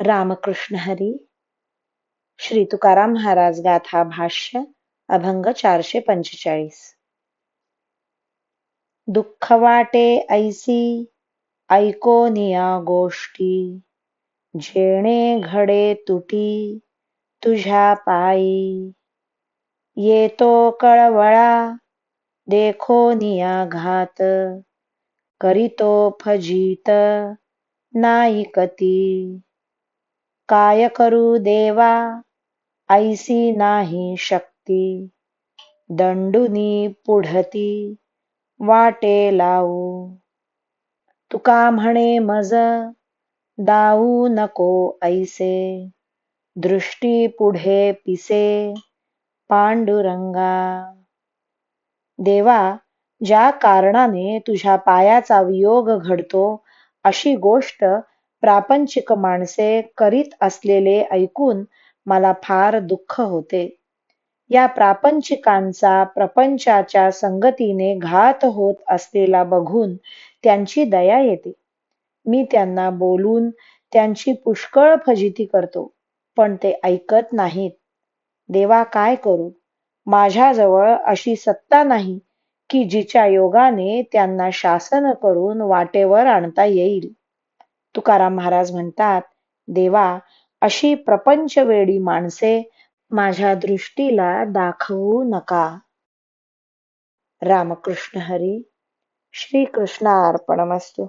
रामकृष्ण हरी. श्री तुकाराम महाराज गाथा भाष्य अभंग 445. दुःख वाटे ऐसी ऐकोनिया गोष्टी, जेणे घडे तुटी तुझ्या पायी. येतो कळवळा देखोनिया घात, करीतो फजित नाईकती. काय करू देवा ऐसी नाही शक्ती, दंडुनी पुढती वाटे लावू. तुका म्हणे मज दाऊ नको ऐसे, दृष्टी पुढे पिसे पांडुरंगा. देवा, ज्या कारणाने तुझ्या पायाचा वियोग घडतो अशी गोष्ट प्रापंचिक माणसे करीत असलेले ऐकून मला फार दुःख होते. या प्रापंचिकांचा प्रपंचाच्या संगतीने घात होत असलेला बघून त्यांची दया येते. मी त्यांना बोलून त्यांची पुष्कळ फजिती करतो, पण ते ऐकत नाहीत. देवा, काय करू? माझ्याजवळ अशी सत्ता नाही की जिच्या योगाने त्यांना शासन करून वाटेवर आणता येईल. तुकाराम महाराज म्हणतात, देवा, अशी प्रपंचवेडी माणसे माझ्या दृष्टीला दाखवू नका. रामकृष्ण हरी. श्री कृष्णार्पणमस्तु.